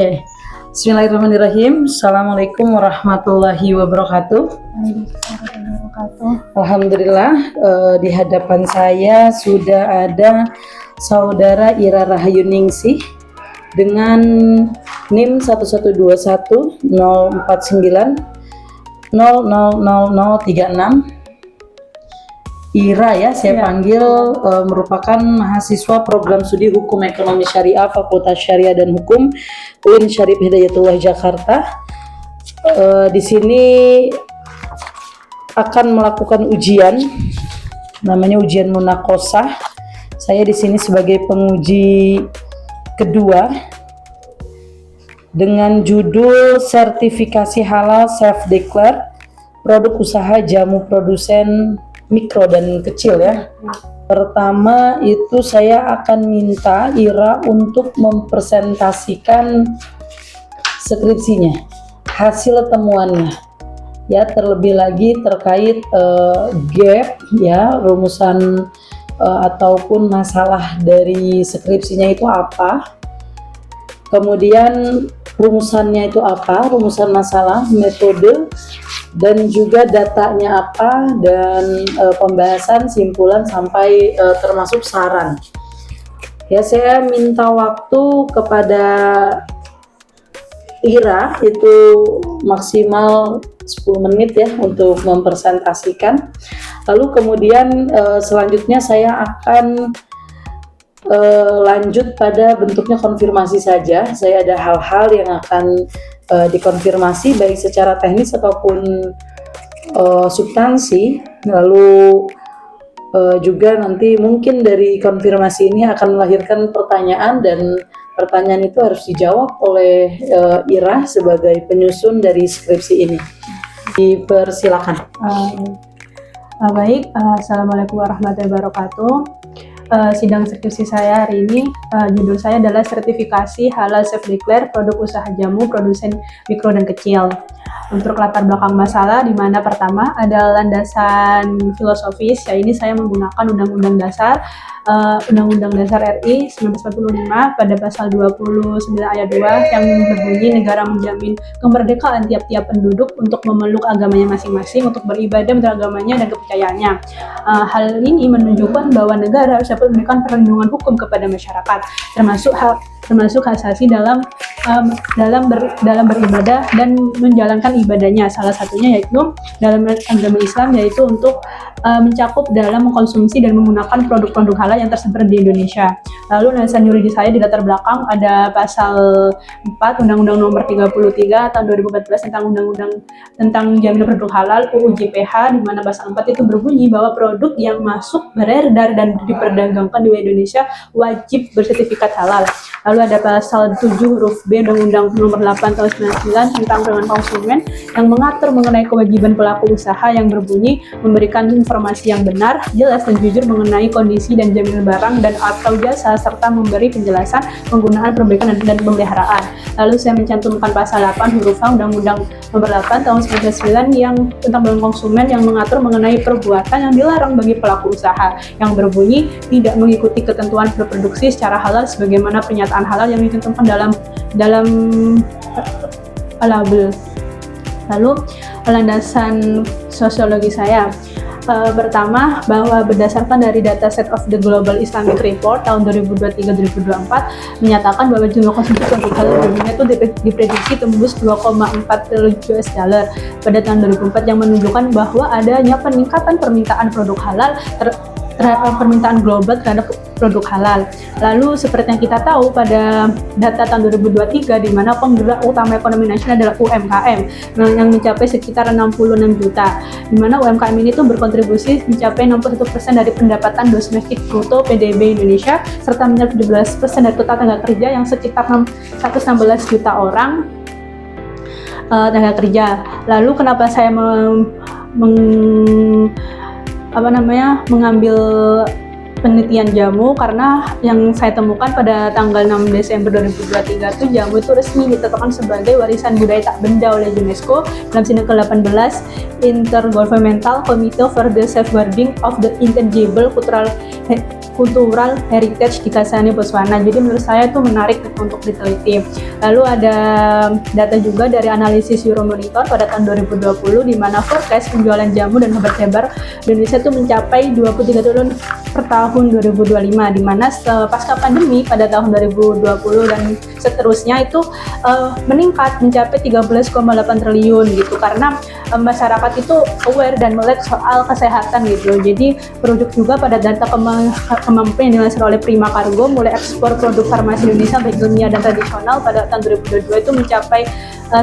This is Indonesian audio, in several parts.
Oke. Bismillahirrahmanirrahim. Assalamualaikum warahmatullahi wabarakatuh. Alhamdulillah, di hadapan saya sudah ada Saudara Ira Rahayuningsih dengan NIM 1121049000036. Ira ya, saya panggil merupakan mahasiswa program studi Hukum Ekonomi Syariah Fakultas Syariah dan Hukum UIN Syarif Hidayatullah Jakarta. Di sini akan melakukan ujian, namanya ujian munakosah. Saya di sini sebagai penguji kedua dengan judul sertifikasi halal self declare produk usaha jamu produsen mikro dan kecil ya. Pertama itu saya akan minta Ira untuk mempresentasikan skripsinya, hasil temuannya ya, terlebih lagi terkait gap ya, rumusan ataupun masalah dari skripsinya itu apa, kemudian rumusannya itu apa, rumusan masalah, metode, dan juga datanya apa, dan pembahasan, simpulan, sampai termasuk saran. Ya, saya minta waktu kepada Ira itu maksimal 10 menit ya untuk mempresentasikan. Lalu kemudian selanjutnya saya akan lanjut pada bentuknya konfirmasi saja. Saya ada hal-hal yang akan dikonfirmasi baik secara teknis ataupun substansi. Lalu juga nanti mungkin dari konfirmasi ini akan melahirkan pertanyaan, dan pertanyaan itu harus dijawab oleh Ira sebagai penyusun dari skripsi ini. Dipersilakan. Baik, Assalamualaikum warahmatullahi wabarakatuh. Sidang skripsi saya hari ini, judul saya adalah sertifikasi halal self declare produk usaha jamu produsen mikro dan kecil. Untuk latar belakang masalah, di mana pertama ada landasan filosofis, ya ini saya menggunakan Undang-Undang Dasar RI 1945 pada pasal 29 ayat 2 yang berbunyi negara menjamin kemerdekaan tiap-tiap penduduk untuk memeluk agamanya masing-masing, untuk beribadah menurut agamanya dan kepercayaannya. Hal ini menunjukkan bahwa negara harus dapat memberikan perlindungan hukum kepada masyarakat, termasuk hak asasi dalam beribadah dan menjalankan ibadahnya. Salah satunya yaitu dalam agama Islam, yaitu untuk mencakup dalam mengkonsumsi dan menggunakan produk-produk halal yang tersebar di Indonesia. Lalu landasan yuridis saya di latar belakang ada pasal 4 Undang-Undang Nomor 33 tahun 2014 tentang jaminan produk halal UU JPH, di mana pasal 4 itu berbunyi bahwa produk yang masuk, beredar dan diperdagangkan di Indonesia wajib bersertifikat halal. Lalu ada pasal 7 huruf B Undang-Undang Nomor 8 tahun 99 tentang perlindungan konsumen yang mengatur mengenai kewajiban pelaku usaha yang berbunyi memberikan informasi yang benar, jelas dan jujur mengenai kondisi dan jaminan barang dan atau jasa, serta memberi penjelasan penggunaan, perbaikan dan pemeliharaan. Lalu saya mencantumkan pasal 8 huruf A Undang-Undang Nomor 8 tahun 99 yang tentang perlindungan konsumen yang mengatur mengenai perbuatan yang dilarang bagi pelaku usaha yang berbunyi tidak mengikuti ketentuan berproduksi secara halal sebagaimana pernyataan halal yang ditentukan dalam label. Lalu landasan sosiologi saya, pertama bahwa berdasarkan dari dataset of the Global Islamic Report tahun 2023-2024 menyatakan bahwa jumlah konsumsi produk halal di dunia itu diprediksi tembus 2,4 triliun US dollar pada tahun 2004, yang menunjukkan bahwa adanya peningkatan permintaan produk halal permintaan global terhadap produk halal. Lalu seperti yang kita tahu pada data tahun 2023, di mana penggerak utama ekonomi nasional adalah UMKM yang mencapai sekitar 66 juta, di mana UMKM ini tuh berkontribusi mencapai 61% dari pendapatan domestik bruto PDB Indonesia, serta mencapai 17% dari total tenaga kerja yang sekitar 116 juta orang tenaga kerja. Lalu kenapa saya mengambil penelitian jamu, karena yang saya temukan pada tanggal 6 Desember 2023 itu jamu itu resmi ditetapkan sebagai warisan budaya tak benda oleh UNESCO dalam sidang ke-18 Intergovernmental Committee for the Safeguarding of the Intangible Cultural Heritage di Kasane, Botswana. Jadi menurut saya itu menarik untuk diteliti. Lalu ada data juga dari analisis Euromonitor pada tahun 2020 di mana forecast penjualan jamu dan obat herbal Indonesia itu mencapai 23 triliun per tahun 2025, di mana pasca pandemi pada tahun 2020 dan seterusnya itu meningkat mencapai 13,8 triliun gitu, karena masyarakat itu aware dan melek soal kesehatan gitu. Jadi merujuk juga pada data kemampuan yang dilansir oleh Prima Cargo, mulai ekspor produk farmasi Indonesia baik ilmiah dan tradisional pada tahun 2022 itu mencapai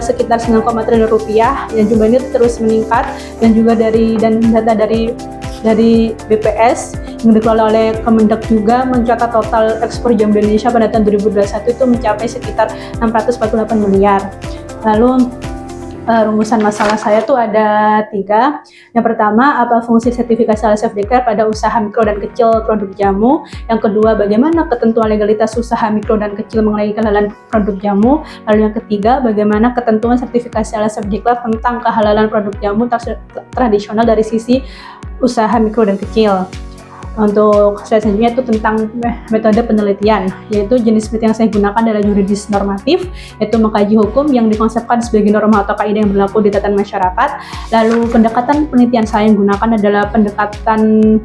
sekitar 9,3 triliun rupiah, dan jumlah ini terus meningkat. Dan juga data dari BPS yang dikelola oleh Kemendak juga mencatat total ekspor jamu Indonesia pada tahun 2021 itu mencapai sekitar 648 miliar. Lalu rumusan masalah saya tuh ada 3. Yang pertama, apa fungsi sertifikasi halal self declare pada usaha mikro dan kecil produk jamu? Yang kedua, bagaimana ketentuan legalitas usaha mikro dan kecil mengenai kehalalan produk jamu? Lalu yang ketiga, bagaimana ketentuan sertifikasi halal self declare tentang kehalalan produk jamu tradisional dari sisi usaha mikro dan kecil? Untuk selanjutnya itu tentang metode penelitian, yaitu jenis penelitian yang saya gunakan adalah yuridis normatif, yaitu mengkaji hukum yang dikonsepkan sebagai norma atau kaidah yang berlaku di tatanan masyarakat. Lalu pendekatan penelitian saya yang gunakan adalah pendekatan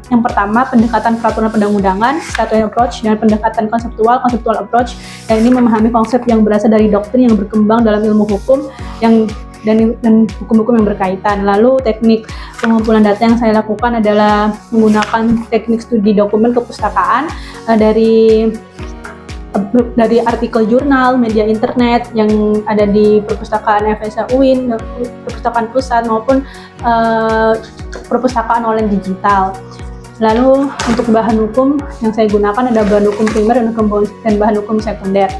yang pertama, pendekatan peraturan pendang-undangan, statutory approach, dan pendekatan konseptual approach, dan ini memahami konsep yang berasal dari doktrin yang berkembang dalam ilmu hukum dan hukum-hukum yang berkaitan. Lalu teknik pengumpulan data yang saya lakukan adalah menggunakan teknik studi dokumen kepustakaan dari artikel jurnal, media internet yang ada di perpustakaan FSA UIN, perpustakaan pusat maupun perpustakaan online digital. Lalu untuk bahan hukum yang saya gunakan ada bahan hukum primer dan bahan hukum sekunder.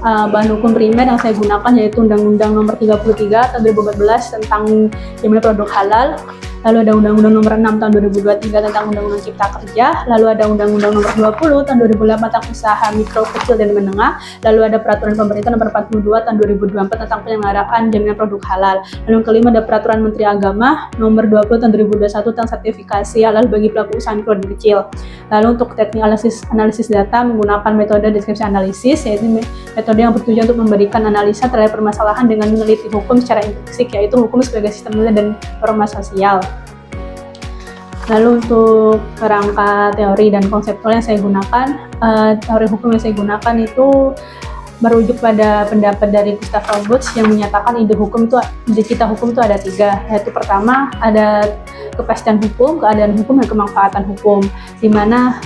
Bahan hukum primer yang saya gunakan yaitu Undang-Undang Nomor 33 Tahun 2014 tentang jaminan produk halal. Lalu ada Undang-Undang Nomor 6 Tahun 2023 tentang Undang-Undang Cipta Kerja. Lalu ada Undang-Undang Nomor 20 Tahun 2008 tentang usaha mikro, kecil, dan menengah. Lalu ada Peraturan Pemerintah Nomor 42 Tahun 2024 tentang penyelenggaraan jaminan produk halal. Lalu yang kelima ada Peraturan Menteri Agama Nomor 20 Tahun 2021 tentang sertifikasi halal bagi pelaku usaha mikro dan kecil. Lalu untuk teknik analisis data menggunakan metode deskripsi analisis, yaitu metode yang bertujuan untuk memberikan analisa terhadap permasalahan dengan meneliti hukum secara empirik, yaitu hukum sebagai sistem nilai dan norma sosial. Lalu untuk kerangka teori dan konseptual yang saya gunakan, teori hukum yang saya gunakan itu merujuk pada pendapat dari Gustav Roberts yang menyatakan ide cita hukum itu ada 3, yaitu pertama ada kepastian hukum, keadaan hukum, dan kemanfaatan hukum, di mana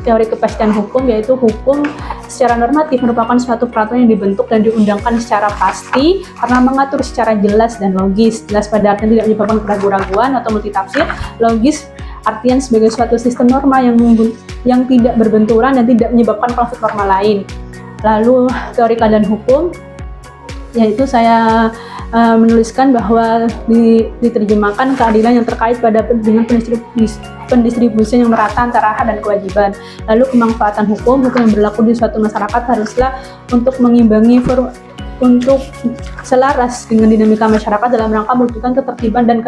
teori kepastian hukum yaitu hukum secara normatif merupakan suatu peraturan yang dibentuk dan diundangkan secara pasti karena mengatur secara jelas dan logis. Jelas pada artian tidak menyebabkan keraguan-raguan atau multitafsir. Logis artian sebagai suatu sistem norma yang tidak berbenturan dan tidak menyebabkan konflik norma lain. Lalu teori keadaan hukum yaitu saya menuliskan bahwa diterjemahkan keadilan yang terkait dengan pendistribusian yang merata antara hak dan kewajiban. Lalu kemanfaatan hukum yang berlaku di suatu masyarakat haruslah untuk mengimbangi untuk selaras dengan dinamika masyarakat dalam rangka mewujudkan ketertiban dan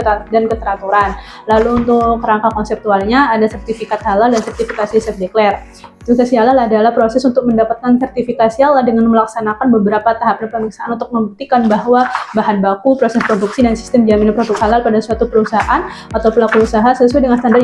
keteraturan. Lalu untuk kerangka konseptualnya ada sertifikat halal dan sertifikasi self declare. Sertifikasi halal adalah proses untuk mendapatkan sertifikasi halal dengan melaksanakan beberapa tahap pemeriksaan untuk membuktikan bahwa bahan baku, proses produksi, dan sistem jaminan produk halal pada suatu perusahaan atau pelaku usaha sesuai dengan standar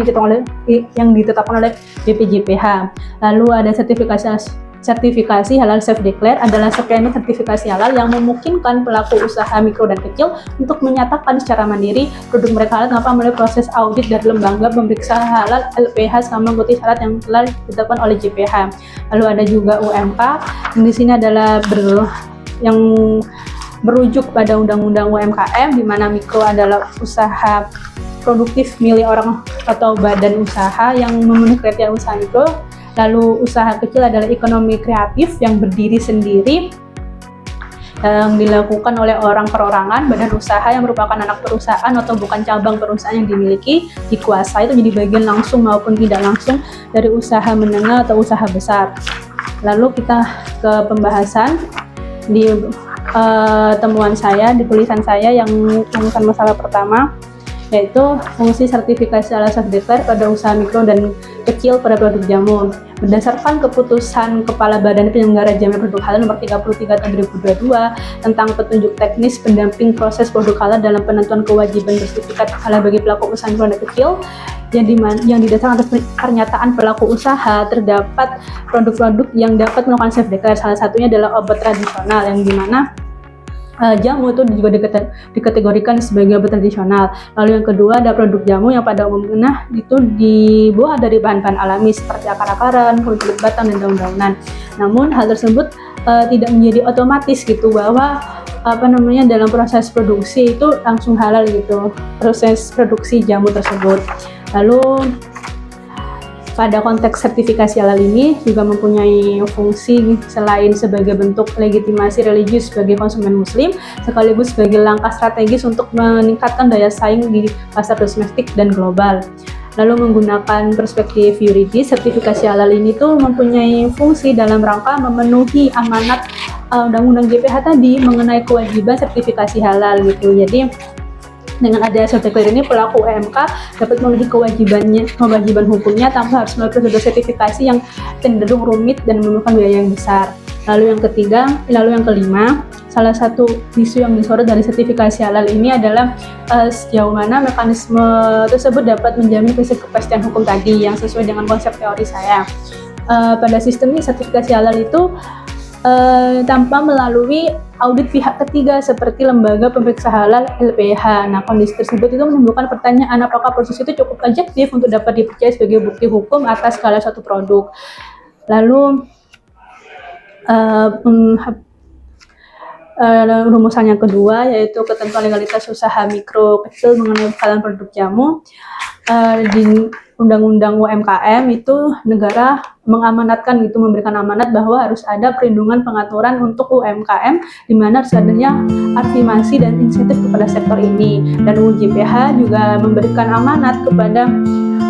yang ditetapkan oleh BPJPH. Lalu ada sertifikasi halal self declare adalah skema sertifikasi halal yang memungkinkan pelaku usaha mikro dan kecil untuk menyatakan secara mandiri produk mereka halal tanpa melalui proses audit dari lembaga pemeriksa halal LPH selama mengikuti syarat yang telah ditetapkan oleh JPH. Lalu ada juga UMK yang di sini adalah yang merujuk pada Undang-Undang UMKM, di mana mikro adalah usaha produktif milik orang atau badan usaha yang memenuhi kriteria usaha mikro. Lalu usaha kecil adalah ekonomi kreatif yang berdiri sendiri yang dilakukan oleh orang perorangan, badan usaha yang merupakan anak perusahaan atau bukan cabang perusahaan yang dimiliki, dikuasai itu jadi bagian langsung maupun tidak langsung dari usaha menengah atau usaha besar. Lalu kita ke pembahasan di temuan saya, di tulisan saya yang rumusan masalah pertama, yaitu fungsi sertifikasi halal self-declare pada usaha mikro dan kecil pada produk jamu. Berdasarkan keputusan Kepala Badan Penyelenggara Jamin Produk Halal nomor 33 tahun 2022 tentang petunjuk teknis pendamping proses produk halal dalam penentuan kewajiban bersertifikat halal bagi pelaku usaha mikro dan kecil, yang didasarkan atas pernyataan pelaku usaha, terdapat produk-produk yang dapat melakukan self-declare. Salah satunya adalah obat tradisional, yang dimana jamu itu juga dikategorikan sebagai obat tradisional. Lalu yang kedua ada produk jamu yang pada umumnya itu dibuat dari bahan-bahan alami seperti akar-akaran, kulit-kulit batang, dan daun-daunan. Namun hal tersebut tidak menjadi otomatis gitu, bahwa dalam proses produksi itu langsung halal gitu, proses produksi jamu tersebut. Lalu pada konteks sertifikasi halal ini juga mempunyai fungsi selain sebagai bentuk legitimasi religius bagi konsumen muslim, sekaligus sebagai langkah strategis untuk meningkatkan daya saing di pasar domestik dan global. Lalu menggunakan perspektif yuridis, sertifikasi halal ini tuh mempunyai fungsi dalam rangka memenuhi amanat Undang-Undang JPH tadi mengenai kewajiban sertifikasi halal gitu. Jadi dengan adanya self-declare ini, pelaku UMK dapat memenuhi kewajiban hukumnya tanpa harus melalui prosedur sertifikasi yang cenderung rumit dan memerlukan biaya yang besar. Lalu yang kelima, salah satu isu yang disorot dari sertifikasi halal ini adalah sejauh mana mekanisme tersebut dapat menjamin prinsip kepastian hukum tadi yang sesuai dengan konsep teori saya. Pada sistem ini, sertifikasi halal itu tanpa melalui audit pihak ketiga seperti lembaga pemeriksa halal LPH. Nah, kondisi tersebut itu menimbulkan pertanyaan apakah proses itu cukup objektif untuk dapat dipercaya sebagai bukti hukum atas segala suatu produk. Lalu rumusan yang kedua yaitu ketentuan legalitas usaha mikro kecil mengenai halalan produk jamu. Di Undang-Undang UMKM itu negara mengamanatkan gitu, memberikan amanat bahwa harus ada perlindungan pengaturan untuk UMKM, di mana harus adanya afirmasi dan insentif kepada sektor ini. Dan UU JPH juga memberikan amanat kepada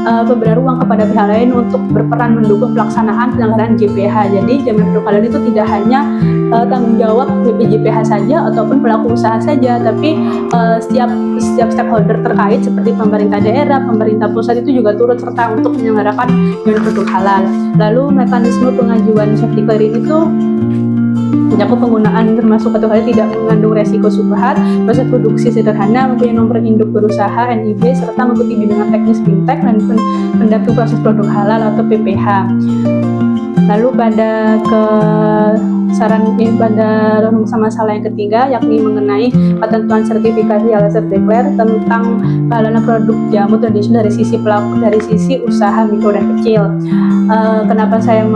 pemberian ruang kepada pihak lain untuk berperan mendukung pelaksanaan penyelenggaraan JPH. Jadi jamin produk halal itu tidak hanya tanggung jawab BPJPH saja ataupun pelaku usaha saja, tapi setiap stakeholder terkait seperti pemerintah daerah, pemerintah pusat itu juga turut serta untuk menyelenggarakan jamin produk halal. Lalu mekanisme pengajuan self-declare ini tuh mencakup penggunaan termasuk atau hal tidak mengandung resiko subhat, proses produksi sederhana, mempunyai nomor induk berusaha NIB, serta mengikuti bimbingan teknis fintech dan pendamping proses produk halal atau PPH. Lalu pada masalah yang ketiga, yakni mengenai ketentuan sertifikasi halal self-declare tentang kehalalan produk jamu tradisional dari sisi usaha mikro dan kecil. Kenapa saya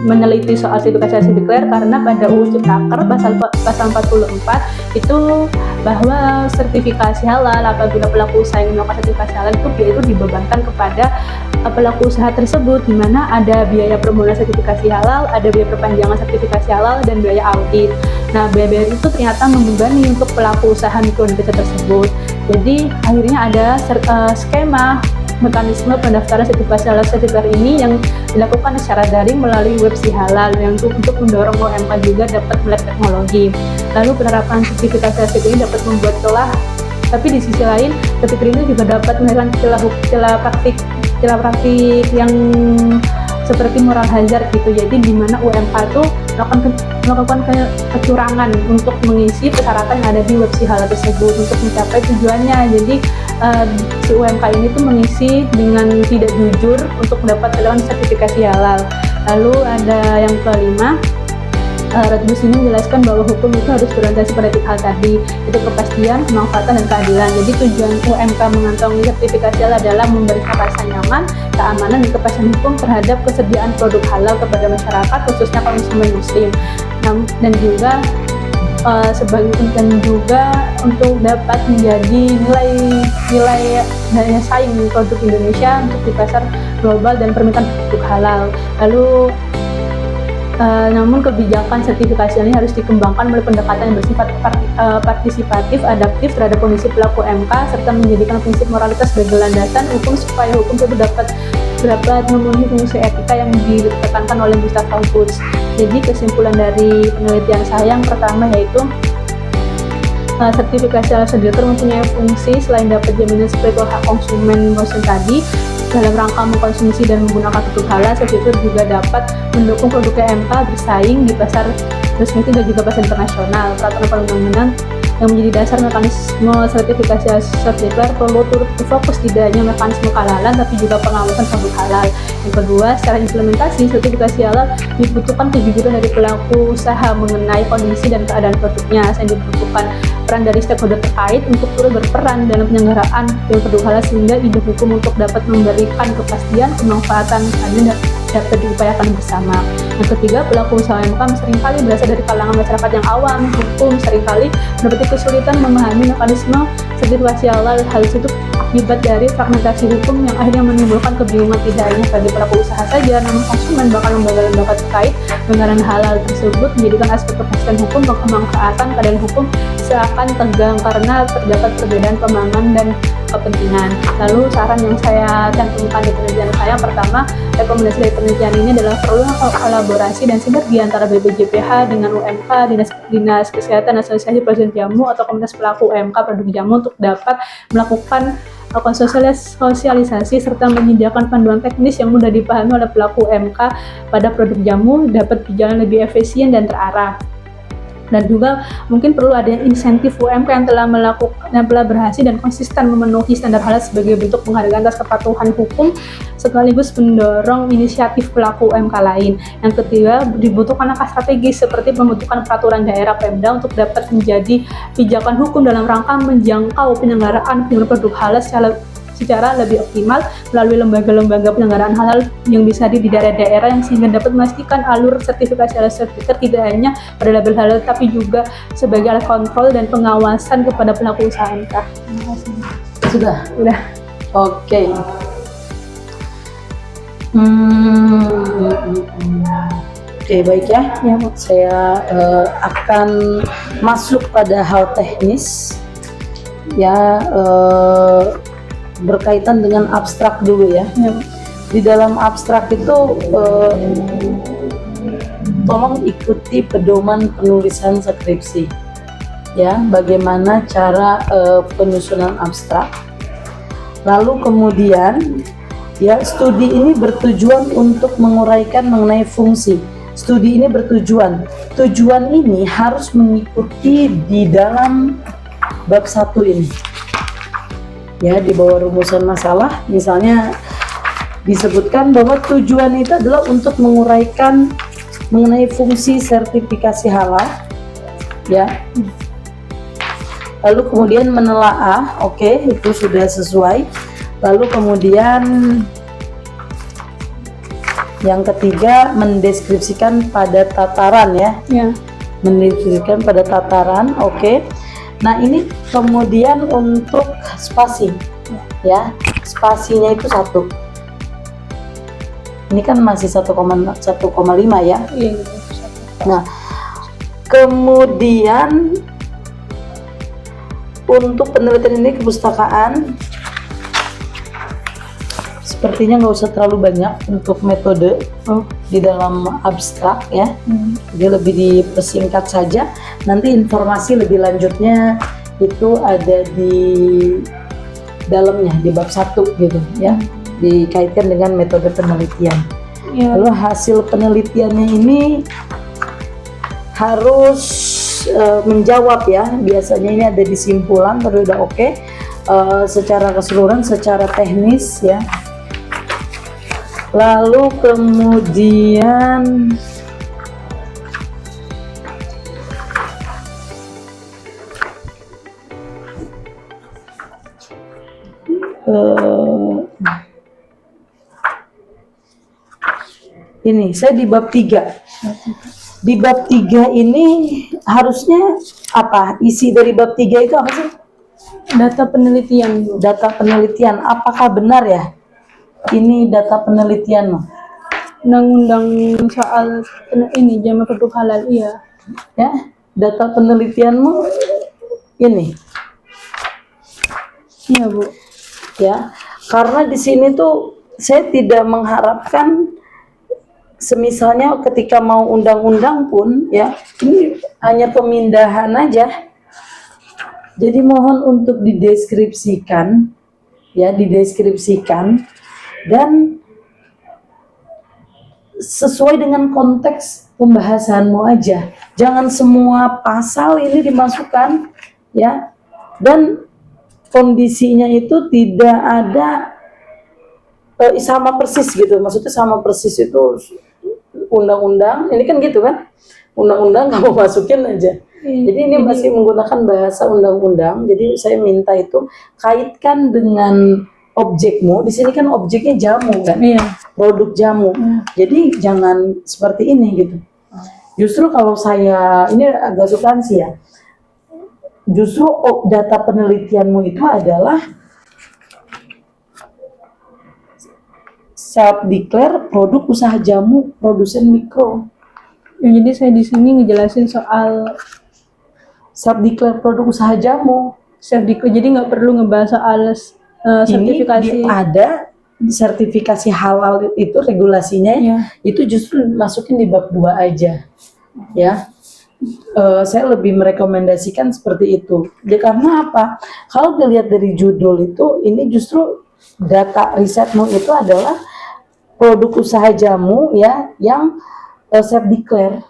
meneliti soal sertifikasi self-declare? Karena pada UU Ciptaker pasal 44 itu bahwa sertifikasi halal apabila pelaku usaha yang melakukan sertifikasi halal itu dibebankan kepada pelaku usaha tersebut, di mana ada biaya permohonan sertifikasi halal, ada biaya perpanjangan sertifikasi halal, dan biaya audit. Nah, biaya itu ternyata membebani untuk pelaku usaha mikro dan kecil tersebut. Jadi akhirnya ada skema mekanisme pendaftaran sertifikasi halal self-declare ini yang dilakukan secara daring melalui web Si Halal yang untuk mendorong UMK juga dapat melek teknologi. Lalu penerapan sertifikasi halal ini dapat membuat celah, tapi di sisi lain sertifikasi ini juga dapat melahirkan celah praktik yang seperti moral hazard gitu. Jadi di mana UMK itu melakukan kecurangan untuk mengisi persyaratan yang ada di web Si Halal tersebut untuk mencapai tujuannya. Jadi si UMK ini tuh mengisi dengan tidak jujur untuk mendapatkan sertifikasi halal. Lalu ada yang kelima, Radbus ini menjelaskan bahwa hukum itu harus berorientasi pada tiga hal tadi, yaitu kepastian, kemanfaatan, dan keadilan. Jadi tujuan UMK mengantongi sertifikasi halal adalah memberikan rasa nyaman, keamanan, dan kepastian hukum terhadap kesediaan produk halal kepada masyarakat, khususnya konsumen muslim. Dan juga juga untuk dapat menjadi nilai daya saing produk Indonesia untuk di pasar global dan permintaan produk halal. Lalu namun kebijakan sertifikasi ini harus dikembangkan melalui pendekatan yang bersifat partisipatif, adaptif terhadap kondisi pelaku MK, serta menjadikan prinsip moralitas sebagai landasan hukum supaya hukum tersebut dapat memenuhi fungsi etika yang ditekankan oleh Mustafa Al-Quds. Jadi kesimpulan dari penelitian saya yang pertama yaitu sertifikasi halal certified mempunyai fungsi selain dapat jaminan spiritual hak konsumen Motion tadi dalam rangka mengkonsumsi dan menggunakan produk halal, certified juga dapat mendukung produk MK bersaing di pasar resmi dan juga pasar internasional. Peraturan perundang-undangan yang menjadi dasar mekanisme sertifikasi certified perlu turut fokus tidak hanya mekanisme kehalalan tapi juga pengawasan produk halal. Yang kedua, secara implementasi sertifikasi halal dibutuhkan kejujuran dari pelaku usaha mengenai kondisi dan keadaan produknya. Selain dibutuhkan peran dari stakeholder terkait untuk turut berperan dalam penyelenggaraan produk halal sehingga ide hukum untuk dapat memberikan kepastian kemanfaatan keadilan dapat diupayakan bersama. Yang ketiga, pelaku usaha UMKM seringkali berasal dari kalangan masyarakat yang awam hukum, seringkali mendapati kesulitan memahami mekanisme sertifikasi halal. Hal itu akibat dari fragmentasi hukum yang akhirnya menimbulkan kebingungan tidak hanya bagi pelaku usaha saja, namun konsumen bahkan lembaga-lembaga terkait dengan halal tersebut menjadikan aspek kepastian hukum dan kemanfaatan keadilan hukum seakan tegang karena terdapat perbedaan pemahaman dan kepentingan. Lalu saran yang saya cantumkan di penelitian saya, pertama, rekomendasi dari penelitian ini adalah perlu kolaborasi dan sinergi antara BPJPH dengan UMK, Dinas Kesehatan, Asosiasi Produsen Jamu atau komunitas pelaku UMK produk jamu untuk dapat melakukan sosialisasi serta menyediakan panduan teknis yang mudah dipahami oleh pelaku UMK pada produk jamu dapat berjalan lebih efisien dan terarah. Dan juga mungkin perlu ada insentif UMK yang telah berhasil dan konsisten memenuhi standar halal sebagai bentuk penghargaan atas kepatuhan hukum sekaligus mendorong inisiatif pelaku UMK lain. Yang ketiga, dibutuhkan langkah strategis seperti pembentukan peraturan daerah Pemda untuk dapat menjadi pijakan hukum dalam rangka menjangkau penyelenggaraan produk halal secara lebih optimal melalui lembaga-lembaga penyelenggaraan halal yang bisa di daerah-daerah yang sehingga dapat memastikan alur sertifikasi halal certified tidak hanya pada label halal tapi juga sebagai alat kontrol dan pengawasan kepada pelaku usaha MK. Sudah. Oke. Oke, baik ya. Saya akan masuk pada hal teknis ya, berkaitan dengan abstrak dulu ya. Di dalam abstrak itu tolong ikuti pedoman penulisan skripsi ya, bagaimana cara penyusunan abstrak. Lalu kemudian ya, studi ini bertujuan untuk menguraikan mengenai fungsi. Studi ini tujuan ini harus mengikuti di dalam bab 1 ini ya, di bawah rumusan masalah misalnya disebutkan bahwa tujuan itu adalah untuk menguraikan mengenai fungsi sertifikasi halal ya, lalu kemudian menelaah, oke, itu sudah sesuai. Lalu kemudian yang ketiga, mendeskripsikan pada tataran ya. Mendeskripsikan pada tataran, oke. Nah ini kemudian untuk spasi ya, spasinya itu 1. Ini kan masih 1,5 ya. Nah kemudian untuk penelitian ini kepustakaan sepertinya nggak usah terlalu banyak untuk metode di dalam abstrak ya. Jadi lebih dipersingkat saja. Nanti informasi lebih lanjutnya itu ada di dalamnya di bab 1 gitu ya, dikaitkan dengan metode penelitian. Lalu hasil penelitiannya ini harus menjawab ya, biasanya ini ada di simpulan, tapi udah oke. Secara keseluruhan, secara teknis ya. Lalu kemudian ini saya di bab 3. Di bab 3 ini harusnya apa? Isi dari bab 3 itu apa sih? Data penelitian. Data penelitian. Apakah benar ya? Ini data penelitian Undang-undang soal ini jamu produk halal, iya. Ya, data penelitianmu ini. Iya, Bu. Ya, karena di sini tuh saya tidak mengharapkan semisalnya ketika mau undang-undang pun ya, ini hanya pemindahan aja Jadi mohon untuk dideskripsikan, ya, dideskripsikan dan sesuai dengan konteks pembahasanmu aja. Jangan semua pasal ini dimasukkan, ya. Dan kondisinya itu tidak ada sama persis gitu. Maksudnya sama persis itu undang-undang. Ini kan gitu kan? Undang-undang kamu masukin aja. Jadi ini masih menggunakan bahasa undang-undang. Jadi saya minta itu kaitkan dengan objekmu. Di sini kan objeknya jamu kan, produk jamu. Jadi jangan seperti ini gitu. Justru kalau saya ini agak substansi ya. Justru data penelitianmu itu adalah self declare produk usaha jamu produsen mikro. Ya, jadi saya di sini ngejelasin soal Self declare produk usaha jamu. jadi nggak perlu ngebahas soal sertifikasi. Ini ada sertifikasi halal itu regulasinya, itu justru masukin di bab 2 aja, ya. Saya lebih merekomendasikan seperti itu. Ya, karena apa? Kalau dilihat dari judul itu, ini justru data risetmu itu adalah produk usaha jamu, ya, yang self declare.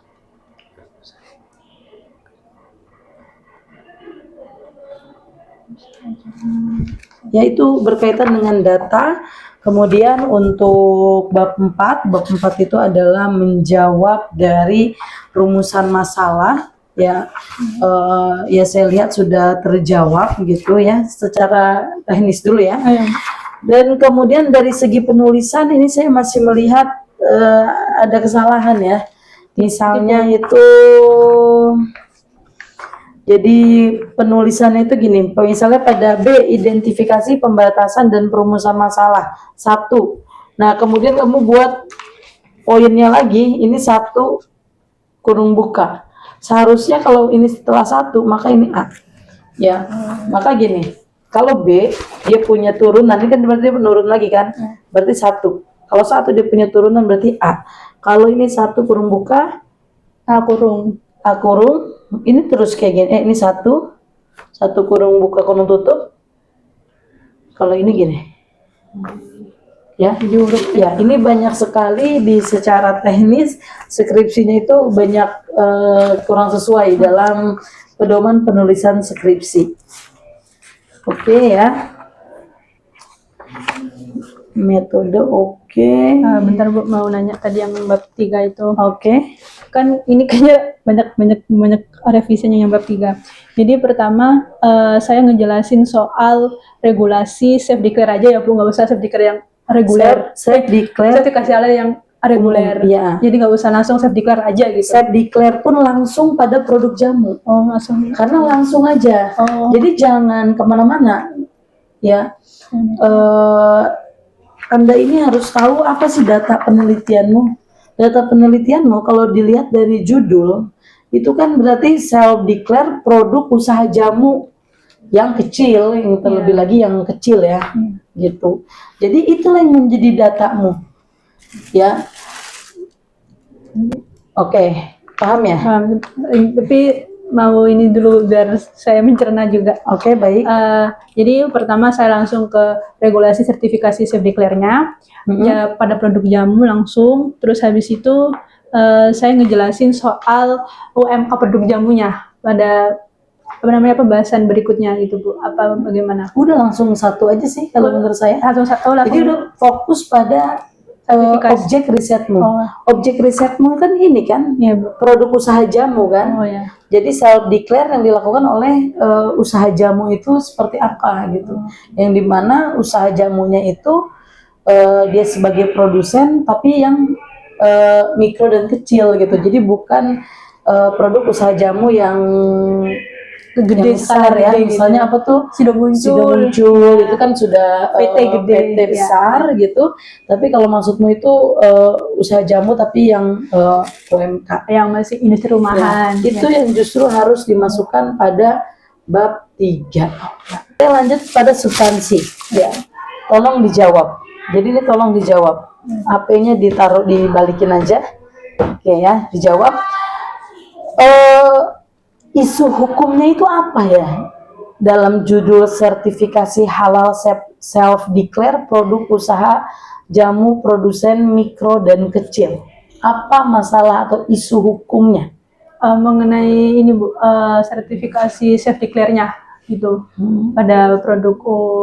Yaitu berkaitan dengan data. Kemudian untuk bab 4 itu adalah menjawab dari rumusan masalah, ya. Ya saya lihat sudah terjawab gitu ya, secara teknis dulu ya. Dan kemudian dari segi penulisan ini saya masih melihat ada kesalahan ya. Misalnya itu, jadi penulisannya itu gini, misalnya pada B, identifikasi, pembatasan, dan perumusan masalah 1. Nah, kemudian kamu buat poinnya lagi, ini 1 kurung buka. Seharusnya kalau ini setelah 1, maka ini A. Ya, maka gini, kalau B, dia punya turunan, ini kan berarti dia menurun lagi kan? Berarti 1. Kalau 1 dia punya turunan berarti A. Kalau ini 1 kurung buka, A kurung, ini terus kayak gini. Ini 1 kurung buka kurung tutup. Kalau ini gini, ya, ya, ini banyak sekali di secara teknis skripsinya itu banyak kurang sesuai dalam pedoman penulisan skripsi. Oke, ya. Metode oke. Bentar Bu, mau nanya tadi yang bab 3 itu. Oke. Kan ini kayaknya banyak revisinya yang bab 3. Jadi pertama saya ngejelasin soal regulasi self declare aja ya Bu, nggak usah self declare yang reguler. Self declare. Sertifikasi halal yang reguler. Ya. Jadi nggak usah langsung self declare aja gitu. Self declare pun langsung pada produk jamu. Oh, langsung. Karena langsung aja. Oh. Jadi jangan kemana-mana. Ya. Anda ini harus tahu apa sih data penelitianmu. Data penelitianmu kalau dilihat dari judul, itu kan berarti self declare produk usaha jamu yang kecil, yang terlebih lagi yang kecil ya, gitu. Jadi itulah yang menjadi datamu, ya. Oke, paham ya? Paham. Tapi mau ini dulu biar saya mencerna juga. Oke, baik. Jadi pertama saya langsung ke regulasi sertifikasi self declare-nya, ya, pada produk jamu langsung. Terus habis itu saya ngejelasin soal UMK produk jamunya pada pembahasan berikutnya gitu Bu. Apa bagaimana? Udah langsung 1 aja sih kalau menurut saya. Jadi udah fokus pada objek risetmu. Objek risetmu kan ini kan, ya, Bu, produk usaha jamu kan. Ya. Jadi self declare yang dilakukan oleh usaha jamu itu seperti apa gitu. Yang dimana usaha jamunya itu dia sebagai produsen tapi yang mikro dan kecil gitu. Jadi bukan produk usaha jamu yang gede besar ya, misalnya apa tuh sudah muncul itu kan sudah PT gede, PT besar gitu. Tapi kalau maksudmu itu usaha jamu tapi yang UMK, yang masih industri rumahan, ya, itu yang justru harus dimasukkan pada bab 3. Kita lanjut pada substansi, ya. Tolong dijawab. Jadi ini tolong dijawab. AP-nya ditaruh, dibalikin aja. Oke ya, dijawab. Isu hukumnya itu apa ya? dalam judul sertifikasi halal self-declare produk usaha jamu produsen mikro dan kecil. Apa masalah atau isu hukumnya? Mengenai ini Bu, sertifikasi self declare-nya gitu. Pada produk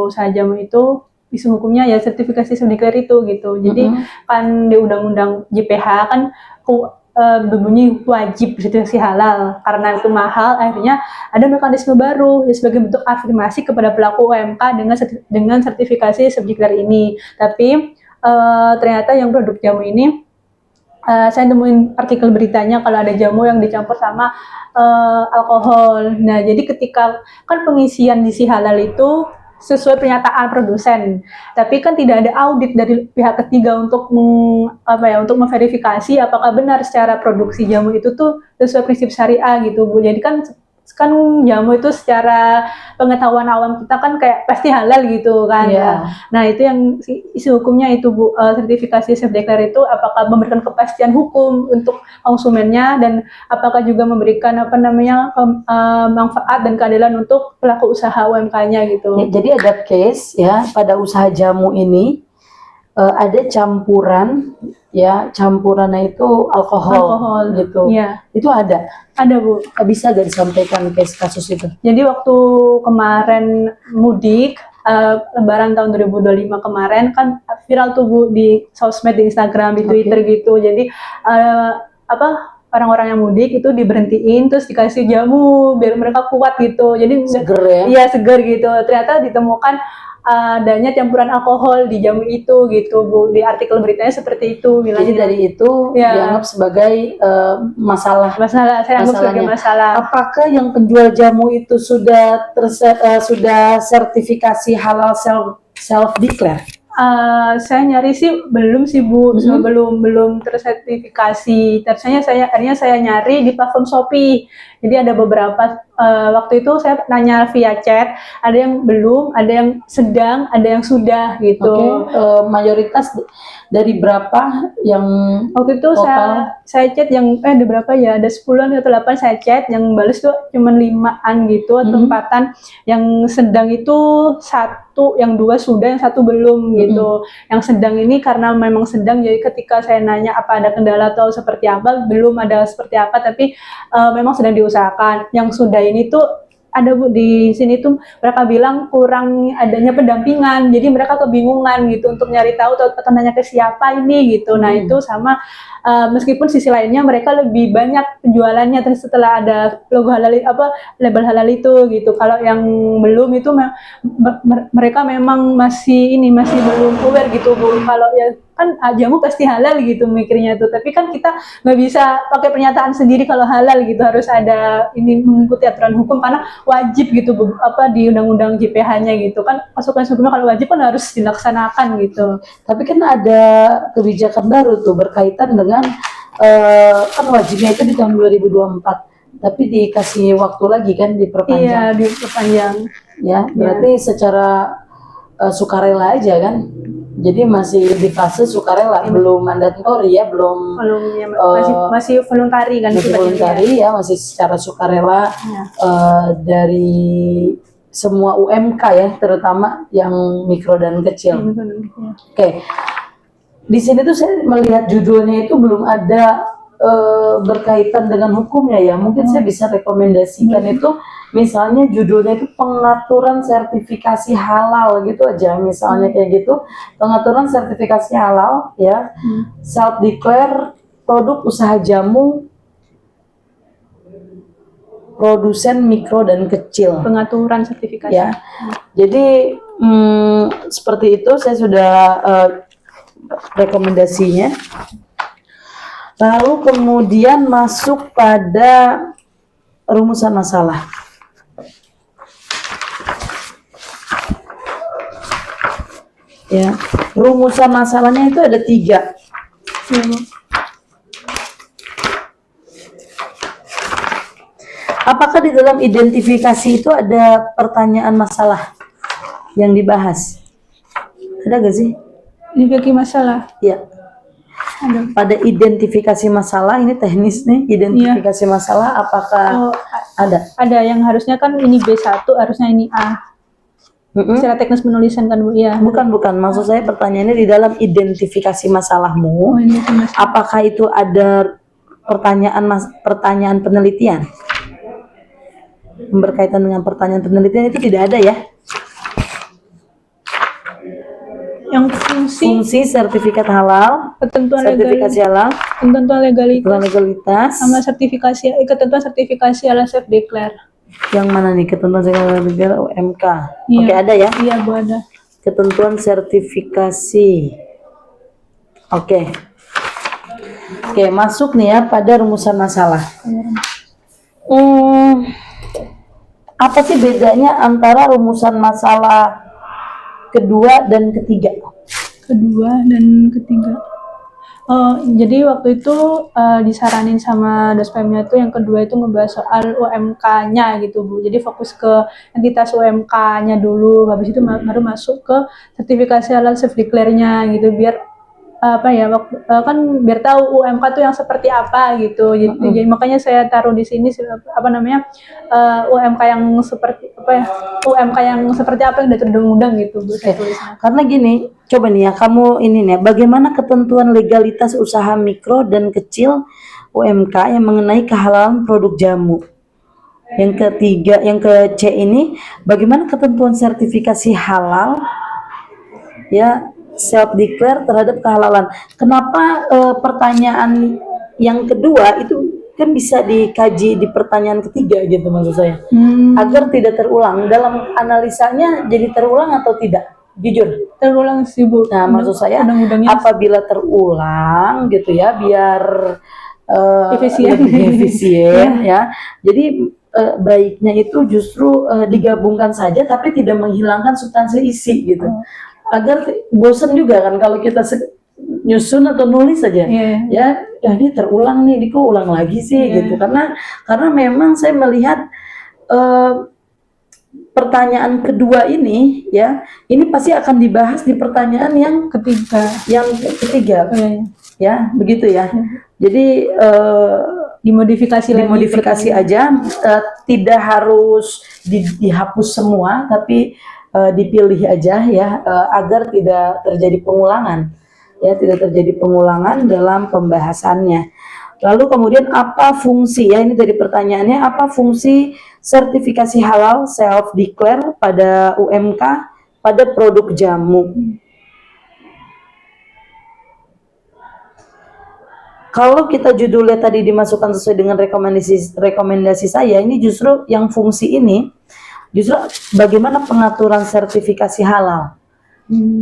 usaha jamu itu isu hukumnya ya sertifikasi self declare itu gitu. Jadi kan di undang-undang JPH kan berbunyi wajib sertifikasi halal. Karena itu mahal, akhirnya ada mekanisme baru ya, sebagai bentuk afirmasi kepada pelaku UMK dengan sertifikasi self declare ini. Tapi ternyata yang produk jamu ini saya nemuin artikel beritanya kalau ada jamu yang dicampur sama alkohol. Nah, jadi ketika kan pengisian gizi halal itu sesuai pernyataan produsen, tapi kan tidak ada audit dari pihak ketiga untuk untuk memverifikasi apakah benar secara produksi jamu itu tuh sesuai prinsip syariah gitu Bu. Jadi kan jamu itu secara pengetahuan awam kita kan kayak pasti halal gitu kan. Nah itu yang isu hukumnya itu Bu, sertifikasi self declare itu apakah memberikan kepastian hukum untuk konsumennya dan apakah juga memberikan manfaat dan keadilan untuk pelaku usaha UMK-nya gitu. Ya, jadi ada case ya pada usaha jamu ini ada campurannya itu alkohol gitu. Iya. Itu ada Bu. Bisa gak disampaikan case kasus itu? Jadi waktu kemarin mudik Lebaran tahun 2025 kemarin kan viral tuh Bu di sosmed, di Instagram, di Twitter gitu. Jadi orang-orang yang mudik itu diberhentiin terus dikasih jamu biar mereka kuat gitu. Jadi seger ya? Iya seger gitu. Ternyata ditemukan adanya campuran alkohol di jamu itu gitu Bu. Di artikel beritanya seperti itu bilangnya. Jadi dari itu dianggap sebagai masalah. Saya anggap sebagai masalah. Apakah yang penjual jamu itu sudah sertifikasi halal self declare? Saya nyari sih belum sih Bu, belum tersertifikasi. Akhirnya saya nyari di platform Shopee. Jadi ada beberapa waktu itu saya nanya via chat, ada yang belum, ada yang sedang, ada yang sudah gitu. Mayoritas dari berapa yang waktu itu total? saya chat yang ada berapa ya? Ada 10-an atau 8 saya chat, yang balas tuh cuma 5-an gitu atau 4-an. Yang sedang itu 1, yang 2 sudah, yang 1 belum gitu. Yang sedang ini karena memang sedang, jadi ketika saya nanya apa ada kendala atau seperti apa, belum ada seperti apa, tapi memang sedang diusahakan. Yang sudah ini tuh ada Bu, di sini tuh mereka bilang kurang adanya pendampingan, jadi mereka kebingungan gitu untuk nyari tahu atau nanya ke siapa ini gitu. Nah itu sama meskipun sisi lainnya mereka lebih banyak penjualannya setelah ada logo halal label halal itu gitu. Kalau yang belum itu mereka memang masih belum aware gitu Bu. Kalau ya kan jamu pasti halal gitu mikirnya tuh, tapi kan kita nggak bisa pakai pernyataan sendiri kalau halal gitu, harus ada ini mengikuti aturan hukum karena wajib gitu Bu, di undang-undang JPH-nya gitu kan, masukan sebelumnya kalau wajib kan harus dilaksanakan gitu. Tapi kan ada kebijakan baru tuh berkaitan dengan kan wajibnya itu di tahun 2024, tapi dikasih waktu lagi kan, diperpanjang. Iya, diperpanjang. Ya, berarti secara sukarela aja kan. Jadi masih di fase sukarela, belum mandatori ya, belum ya, masih voluntari kan, masih voluntari ya, masih secara sukarela dari semua UMK ya, terutama yang mikro dan kecil. Oke. Di sini tuh saya melihat judulnya itu belum ada berkaitan dengan hukumnya ya. Mungkin saya bisa rekomendasikan itu, misalnya judulnya itu pengaturan sertifikasi halal gitu aja, misalnya kayak gitu, pengaturan sertifikasi halal ya, self declare produk usaha jamu produsen mikro dan kecil, pengaturan sertifikasi ya. Jadi seperti itu saya sudah rekomendasinya. Lalu kemudian masuk pada rumusan masalah. Ya, rumusan masalahnya itu ada 3. Apakah di dalam identifikasi itu ada pertanyaan masalah yang dibahas? Ada gak sih? Identifikasi masalah? Ya. Pada identifikasi masalah, ini teknis nih, identifikasi masalah, apakah Ada yang harusnya kan ini B1, harusnya ini A. Secara teknis penulisan kan Bu, ya. Bukan, maksud saya pertanyaannya di dalam identifikasi masalahmu, Oh, ini kan apakah itu ada pertanyaan penelitian? Berkaitan dengan pertanyaan penelitian itu tidak ada ya? yang fungsi sertifikat halal, ketentuan sertifikasi halal, legalitas, sama ketentuan sertifikasi halal self declare. Yang mana nih ketentuan sertifikasi UMK? Iya. Oke, ada ya? Iya Bu, ada. Ketentuan sertifikasi. Oke, masuk nih ya pada rumusan masalah. Apa sih bedanya antara rumusan masalah kedua dan ketiga? Jadi waktu itu disaranin sama dospemnya itu yang kedua itu ngebahas soal UMK-nya gitu Bu. Jadi fokus ke entitas UMK-nya dulu, habis itu baru masuk ke sertifikasi halal self declare-nya gitu, biar kan biar tahu UMK tuh yang seperti apa gitu. Jadi makanya saya taruh di sini UMK yang seperti UMK yang seperti apa yang diatur undang-undang gitu Bu, saya tulisnya. Karena gini, coba nih ya kamu ini nih, bagaimana ketentuan legalitas usaha mikro dan kecil UMK yang mengenai kehalalan produk jamu. Yang ketiga, yang ke C ini, bagaimana ketentuan sertifikasi halal ya self declare terhadap kehalalan. Kenapa pertanyaan yang kedua itu kan bisa dikaji di pertanyaan ketiga gitu maksud saya, agar tidak terulang dalam analisanya. Jadi terulang atau tidak? Jujur terulang sih Bu. Nah maksud saya apabila terulang gitu ya, biar lebih efisien ya. Jadi baiknya itu justru digabungkan saja tapi tidak menghilangkan substansi isi gitu. Agar bosan juga kan kalau kita nyusun atau nulis saja. Ya ini terulang nih, kok ulang lagi sih gitu. Karena memang saya melihat pertanyaan kedua ini ya, ini pasti akan dibahas di pertanyaan yang ketiga. Ya, begitu ya. Jadi dimodifikasi aja, tidak harus dihapus semua, tapi dipilih aja ya, agar tidak terjadi pengulangan ya, dalam pembahasannya. Lalu kemudian apa fungsi ya, ini dari pertanyaannya, apa fungsi sertifikasi halal self declare pada UMK pada produk jamu? Kalau kita judulnya tadi dimasukkan sesuai dengan rekomendasi saya, ini justru yang fungsi ini justru bagaimana pengaturan sertifikasi halal.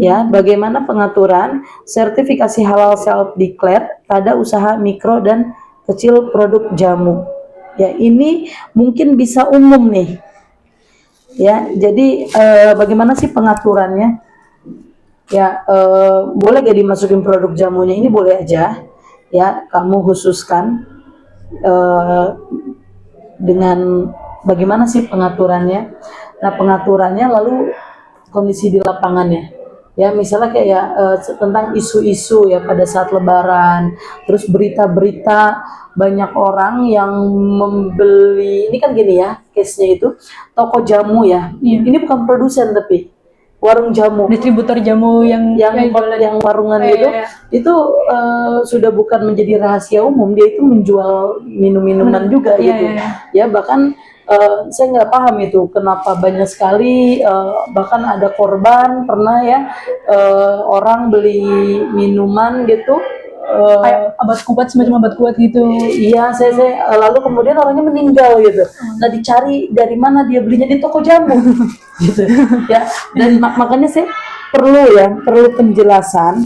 Ya, bagaimana pengaturan sertifikasi halal self declare pada usaha mikro dan kecil produk jamu. Ya, ini mungkin bisa umum nih. Ya, jadi bagaimana sih pengaturannya? Ya, boleh gak dimasukin produk jamunya? Ini boleh aja. Ya, kamu khususkan dengan bagaimana sih pengaturannya. Nah, pengaturannya lalu kondisi di lapangannya. Ya, misalnya kayak tentang isu-isu ya pada saat lebaran, terus berita-berita banyak orang yang membeli, ini kan gini ya, case-nya itu toko jamu ya. Ini bukan produsen tapi warung jamu, distributor jamu yang warungan gitu. Itu sudah bukan menjadi rahasia umum, dia itu menjual minum-minuman juga gitu. Ya, bahkan saya nggak paham itu kenapa banyak sekali, bahkan ada korban pernah ya, orang beli minuman gitu kayak semacam obat kuat gitu. Iya, saya lalu kemudian orangnya meninggal gitu. Nah, dicari dari mana dia belinya, di toko jamu gitu ya. Dan makanya saya perlu penjelasan,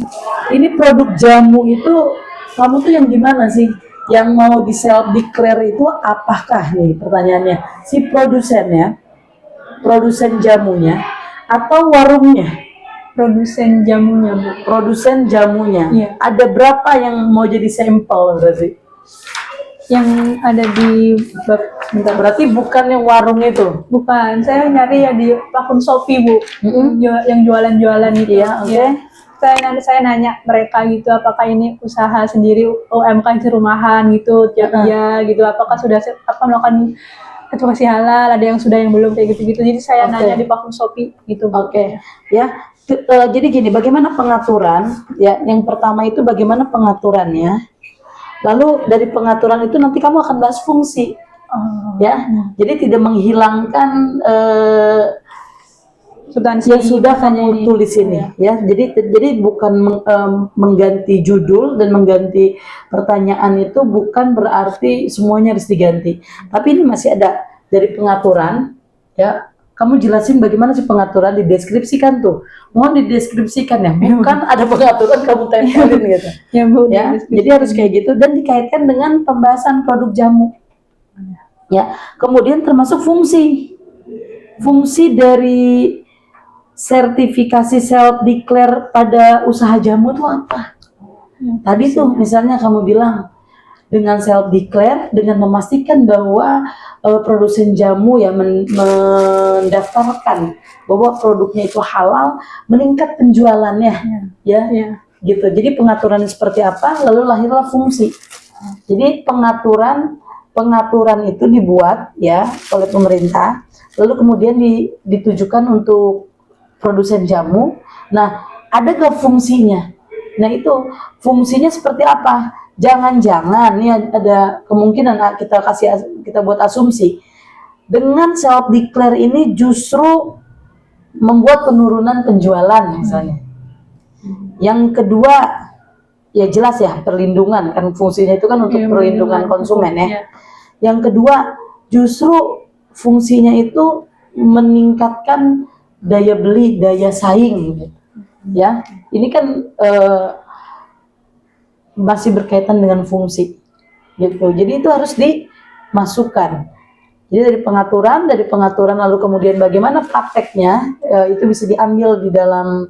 ini produk jamu itu kamu tuh yang gimana sih? Yang mau di self declare itu apakah nih pertanyaannya, si produsennya, produsen jamunya atau warungnya? Produsen jamunya Bu. Produsen jamunya. Iya. Ada berapa yang mau jadi sampel berarti? Yang ada di berarti bukan yang warung itu? Bukan, saya nyari ya di akun Shopee Bu. Yang jualan-jualan itu. Iya, oke. Saya nanya mereka gitu, apakah ini usaha sendiri UMK di rumahan gitu, ya gitu, apakah sudah melakukan sertifikasi halal, ada yang sudah yang belum kayak gitu-gitu. Jadi saya Oke. nanya di platform Shopee gitu. Oke, ya. Jadi gini, bagaimana pengaturan? Ya, yang pertama itu bagaimana pengaturannya. Lalu dari pengaturan itu nanti kamu akan bahas fungsi, Oh, ya. Jadi tidak menghilangkan substansi yang sudah bahasanya kamu tulis ini, ya. Jadi bukan mengganti judul dan mengganti pertanyaan itu bukan berarti semuanya harus diganti. Tapi ini masih ada dari pengaturan, ya. Kamu jelasin bagaimana sih pengaturan, dideskripsikan tuh. Mohon dideskripsikan ya, bukan ada pengaturan kamu tempelin gitu. Ya Bu, Ya, jadi harus kayak gitu dan dikaitkan dengan pembahasan produk jamu. Ya, kemudian termasuk fungsi. Fungsi dari sertifikasi self declare pada usaha jamu itu apa? Tadi tuh misalnya kamu bilang dengan self declare dengan memastikan bahwa produsen jamu ya mendaftarkan bahwa produknya itu halal, meningkat penjualannya, ya. Gitu. Jadi pengaturan seperti apa, lalu lahirlah fungsi. Jadi pengaturan itu dibuat ya oleh pemerintah, lalu kemudian ditujukan untuk produsen jamu. Nah, ada nggak fungsinya? Nah, itu fungsinya seperti apa? Jangan-jangan nih ada kemungkinan kita buat asumsi dengan self declare ini justru membuat penurunan penjualan misalnya. Yang kedua, ya jelas ya perlindungan kan fungsinya itu kan untuk perlindungan konsumen ya. Yang kedua, justru fungsinya itu meningkatkan daya beli, daya saing gitu. Ya. Ini kan masih berkaitan dengan fungsi gitu. Jadi itu harus dimasukkan. Jadi dari pengaturan lalu kemudian bagaimana prakteknya itu bisa diambil di dalam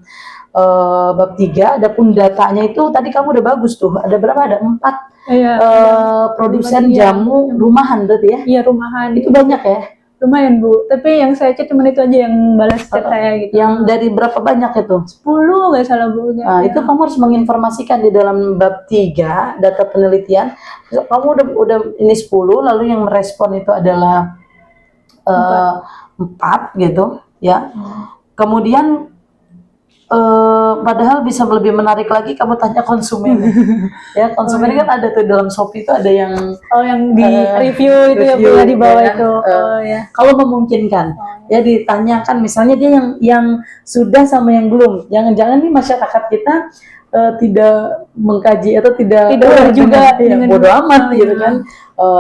bab 3. Adapun datanya itu tadi kamu udah bagus tuh. Ada berapa? Ada 4 produsen jamu rumahan berarti ya? Iya, rumahan. Itu banyak ya? Lumayan Bu, tapi yang saya chat cuma itu aja yang balas chat saya gitu. Yang dari berapa banyak itu? 10 nggak salah Bu. Nah, itu kamu harus menginformasikan di dalam bab 3 data penelitian. Kamu udah ini 10, lalu yang merespon itu adalah 4 gitu ya. Kemudian padahal bisa lebih menarik lagi kamu tanya konsumen. Ya, konsumen kan ada tuh dalam Shopee itu ada yang yang di review itu ya Bu, ya di bawah ya, itu. Kalau memungkinkan ya ditanyakan misalnya dia yang sudah sama yang belum. Jangan-jangan nih masyarakat kita tidak mengkaji atau tidak juga ya, bodo amat gitu kan.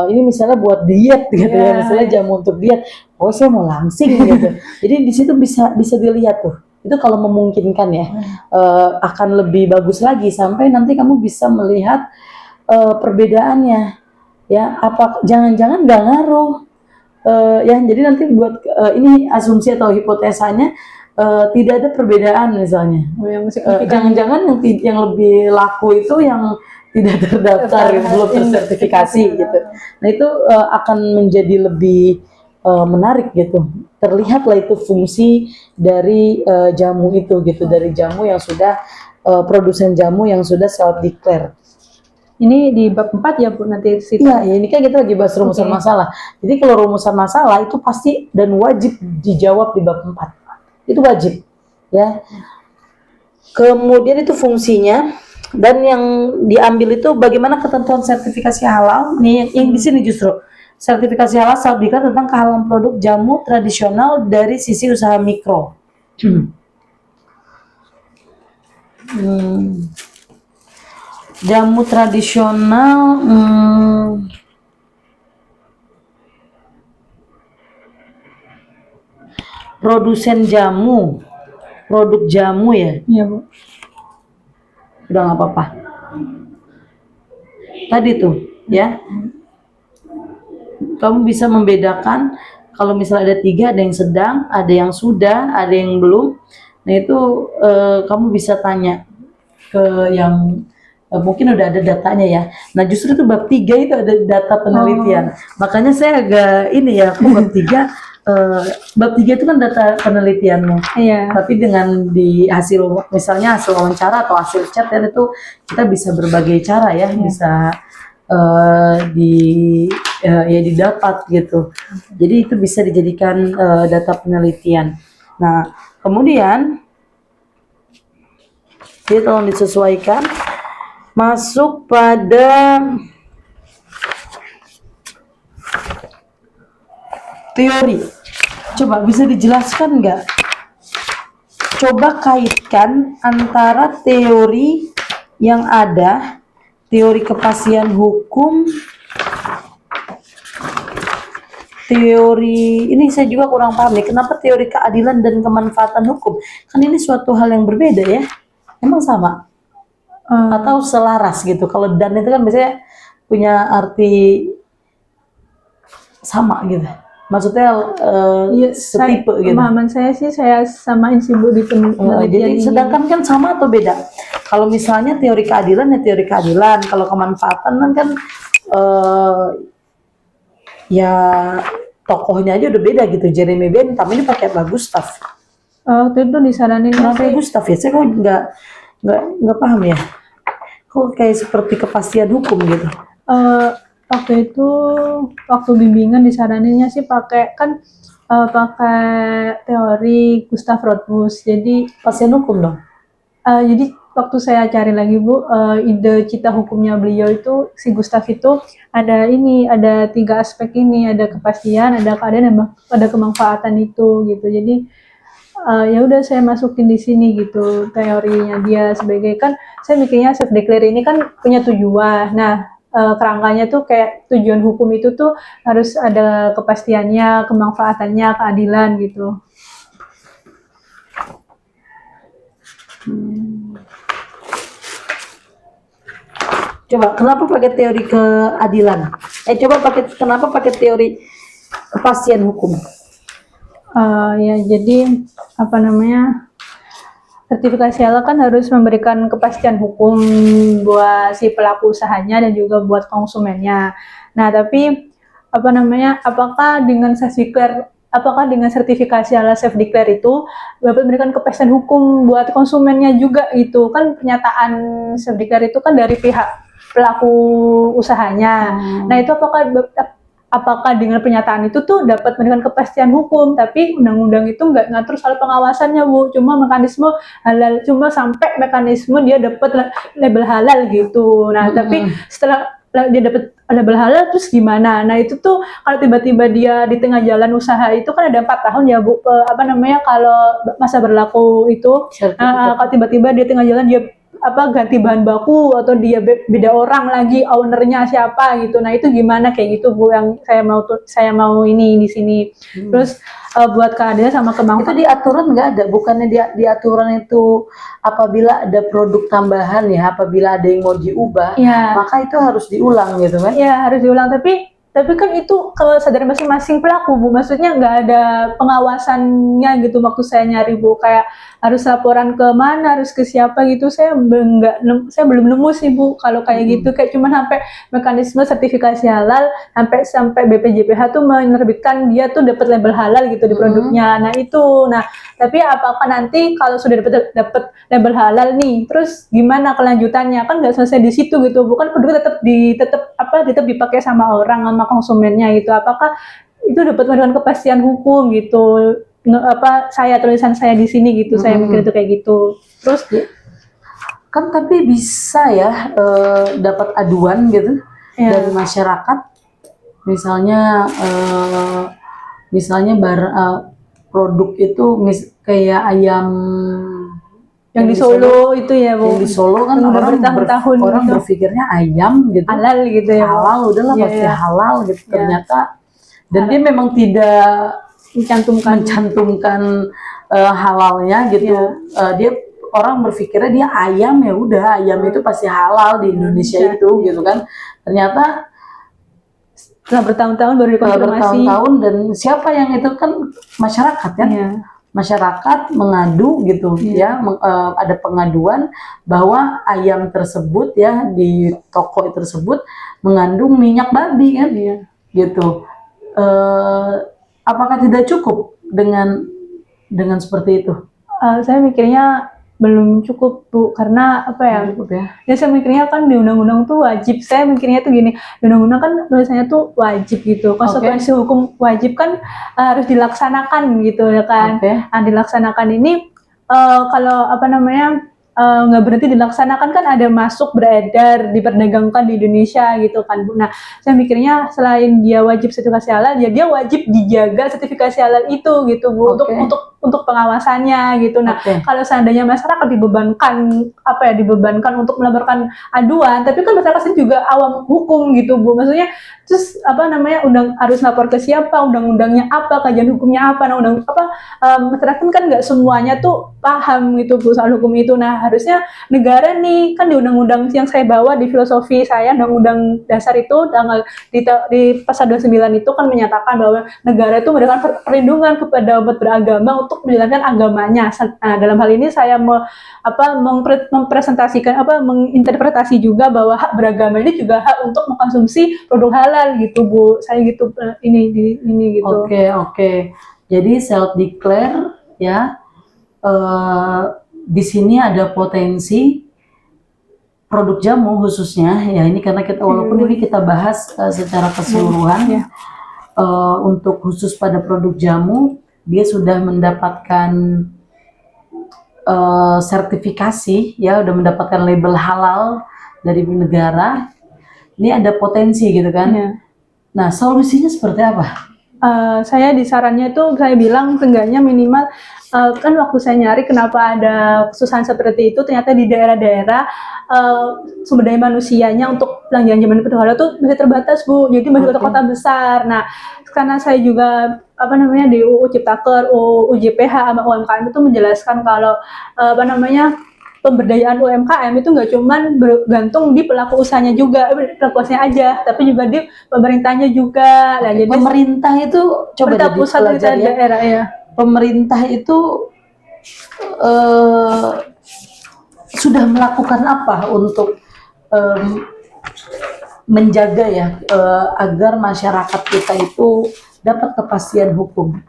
Ini misalnya buat diet gitu ya, misalnya jamu untuk diet. Oh, saya mau langsing gitu. Jadi di situ bisa dilihat tuh. Itu kalau memungkinkan ya, akan lebih bagus lagi sampai nanti kamu bisa melihat perbedaannya. Ya, apa jangan-jangan nggak ngaruh. Ya, jadi nanti buat ini asumsi atau hipotesanya tidak ada perbedaan misalnya. Jangan-jangan yang lebih laku itu yang tidak terdaftar, belum tersertifikasi gitu. Nah, itu akan menjadi lebih menarik gitu. Terlihatlah itu fungsi dari jamu itu gitu, dari jamu yang sudah produsen jamu yang sudah self declare. Ini di bab 4 ya Bu nanti situ. Iya, ya, ini kan kita lagi bahas rumusan masalah. Jadi kalau rumusan masalah itu pasti dan wajib dijawab di bab 4. Itu wajib, ya. Kemudian itu fungsinya dan yang diambil itu bagaimana ketentuan sertifikasi halal. Nih yang di sini justru sertifikasi halal self declare tentang kehalalan produk jamu tradisional dari sisi usaha mikro. Jamu tradisional produsen jamu, produk jamu ya? Iya Bu. Udah nggak apa-apa. Tadi tuh, ya. Kamu bisa membedakan kalau misalnya ada 3, ada yang sedang, ada yang sudah, ada yang belum. Nah itu kamu bisa tanya ke yang mungkin udah ada datanya ya. Nah justru itu bab 3 itu ada data penelitian. Makanya saya agak ini ya, bab 3 bab 3 itu kan data penelitianmu. Iya. Tapi dengan di hasil misalnya hasil wawancara atau hasil chat ya, itu kita bisa berbagai cara ya, bisa ya didapat gitu. Jadi itu bisa dijadikan data penelitian. Nah, kemudian jadi tolong disesuaikan masuk pada teori. Coba bisa dijelaskan nggak? Coba kaitkan antara teori yang ada, teori kepastian hukum, teori ini saya juga kurang paham nih. Kenapa teori keadilan dan kemanfaatan hukum? Kan ini suatu hal yang berbeda ya. Emang sama? Atau selaras gitu? Kalau dan itu kan biasanya punya arti sama gitu. Maksudnya setipe gitu. Pemahaman saya sih saya samain sih Bu di penelitian Jadi ini. sedangkan kan sama atau beda? Kalau misalnya teori keadilan ya teori keadilan, kalau kemanfaatan kan ya tokohnya aja udah beda gitu. Jeremy Bentham ini pakai Pak Gustav. Waktu itu disaranin Kenapa Gustav ya? Saya kok nggak paham ya. Kok kayak seperti kepastian hukum gitu. waktu itu waktu bimbingan disaraninnya sih pakai teori Gustav Rothfuss. Jadi Kepastian hukum dong. jadi waktu saya cari lagi Bu, ide cita hukumnya beliau itu si Gustav itu ada 3 aspek ini, ada kepastian, ada keadaan, dan ada kemanfaatan itu gitu. Jadi ya udah saya masukin di sini gitu teorinya dia sebagai kan saya mikirnya self declare ini kan punya tujuan. Nah, kerangkanya tuh kayak tujuan hukum itu tuh harus ada kepastiannya, kemanfaatannya, keadilan gitu. Coba kenapa pakai teori keadilan? Kenapa pakai teori kepastian hukum? Ya jadi sertifikasi halal kan harus memberikan kepastian hukum buat si pelaku usahanya dan juga buat konsumennya. Nah, tapi apakah dengan sertifikasi halal self declare itu dapat memberikan kepastian hukum buat konsumennya juga gitu? Kan pernyataan self declare itu kan dari pihak pelaku usahanya. Nah, itu apakah dengan pernyataan itu tuh dapat memberikan kepastian hukum, tapi undang-undang itu nggak ngatur soal pengawasannya Bu, cuma mekanisme halal, cuma sampai mekanisme dia dapat label halal gitu. Nah, tapi setelah dia dapat label halal terus gimana? Nah, itu tuh kalau tiba-tiba dia di tengah jalan usaha itu kan ada 4 tahun ya Bu, kalau masa berlaku itu, kalau tiba-tiba dia tengah jalan dia ganti bahan baku atau dia beda orang lagi ownernya siapa gitu. Nah, itu gimana kayak gitu Bu yang saya mau ini di sini. Terus buat keadilan sama kemanfaatan itu di aturan nggak ada, bukannya di aturan itu apabila ada produk tambahan ya, apabila ada yang mau diubah ya, maka itu harus diulang gitu kan? Ya harus diulang, tapi kan itu kesadaran masing-masing pelaku Bu, maksudnya nggak ada pengawasannya gitu. Waktu saya nyari Bu, kayak harus laporan ke mana, harus ke siapa gitu, saya belum nemu sih Bu kalau kayak gitu. Kayak cuma sampai mekanisme sertifikasi halal, sampai BPJPH tuh menerbitkan dia tuh dapat label halal gitu di produknya. Nah itu, tapi apakah nanti kalau sudah dapat label halal nih, terus gimana kelanjutannya? Kan nggak selesai di situ gitu, bukan produk tetap dipakai sama orang, sama konsumennya gitu. Apakah itu dapat memberikan kepastian hukum gitu? Tulisan saya di sini gitu, saya mikir itu kayak gitu. Terus kan tapi bisa ya dapat aduan gitu dari masyarakat, misalnya produk itu kayak ayam yang di Solo itu ya Bu. Yang di Solo kan orang gitu. berpikirnya ayam gitu, halal gitu ya, halal udahlah pasti halal gitu. Ternyata dan dia memang tidak mencantumkan halalnya gitu. Dia orang berpikirnya dia ayam, ya udah ayam itu pasti halal di Indonesia itu gitu kan. Ternyata setelah bertahun-tahun baru dikonfirmasi. Dan siapa yang itu kan masyarakat kan. Masyarakat mengadu gitu ada pengaduan bahwa ayam tersebut ya di toko tersebut mengandung minyak babi kan gitu. Apakah tidak cukup dengan seperti itu? Saya mikirnya belum cukup Bu, karena apa ya? Cukup ya. Ya saya mikirnya kan di undang-undang tuh wajib. Saya mikirnya tuh gini, di undang-undang kan tulisannya tuh wajib gitu. Konsekuensi hukum wajib kan harus dilaksanakan gitu ya kan. Oke. Nah, dilaksanakan ini kalau apa namanya nggak berhenti dilaksanakan kan ada masuk beredar diperdagangkan di Indonesia gitu kan Bu. Nah, saya mikirnya selain dia wajib sertifikasi halal, ya dia wajib dijaga sertifikasi halal itu gitu Bu, Oke. untuk pengawasannya gitu. Nah, Oke. kalau seandainya masyarakat dibebankan untuk melaporkan aduan, tapi kan masyarakat sendiri juga awam hukum gitu Bu. Maksudnya terus apa namanya harus lapor ke siapa, undang-undangnya apa, kajian hukumnya apa, nah masyarakat kan nggak semuanya tuh paham gitu Bu soal hukum itu. Nah, harusnya negara nih kan di undang-undang yang saya bawa di filosofi saya, undang-undang dasar itu di pasal 29 itu kan menyatakan bahwa negara itu memberikan perlindungan kepada umat beragama untuk menjalankan agamanya. Nah, dalam hal ini saya menginterpretasi juga bahwa hak beragama ini juga hak untuk mengkonsumsi produk halal gitu Bu. Saya gitu ini gitu. Oke. Jadi self declare ya. Di sini ada potensi produk jamu khususnya ya, ini karena walaupun ini kita bahas secara keseluruhan untuk khusus pada produk jamu, dia sudah mendapatkan sertifikasi ya, udah mendapatkan label halal dari negara. Ini ada potensi gitu kan. Nah, solusinya seperti apa? Saya di sarannya itu saya bilang seenggaknya minimal kan waktu saya nyari kenapa ada kesusahan seperti itu, ternyata di daerah-daerah sumber daya manusianya untuk pelanggan zaman produk halal itu masih terbatas Bu, jadi masih kota-kota besar. Nah, karena saya juga di UU Ciptaker, UU JPH sama UMKM itu menjelaskan kalau pemberdayaan UMKM itu nggak cuma bergantung di pelaku usahanya juga, pelaku usahanya aja, tapi juga di pemerintahnya juga. Nah, jadi pemerintah itu coba pemerintah pusat dan daerah ya. Pemerintah itu sudah melakukan apa untuk menjaga ya agar masyarakat kita itu dapat kepastian hukum?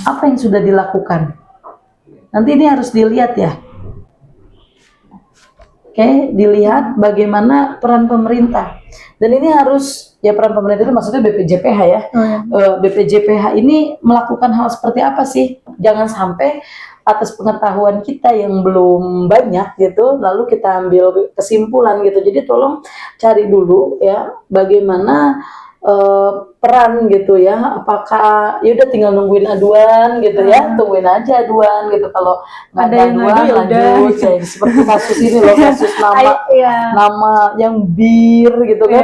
Apa yang sudah dilakukan? Nanti ini harus dilihat ya. Oke, dilihat bagaimana peran pemerintah. Dan ini harus, ya peran pemerintah itu maksudnya BPJPH ya. BPJPH ini melakukan hal seperti apa sih? Jangan sampai atas pengetahuan kita yang belum banyak gitu, lalu kita ambil kesimpulan gitu. Jadi tolong cari dulu ya, bagaimana peran gitu ya, apakah ya udah tinggal nungguin aduan gitu ya, tungguin aja aduan gitu. Kalau nggak ada aduan lanjut ya, seperti kasus ini loh, kasus nama yang bir gitu kan,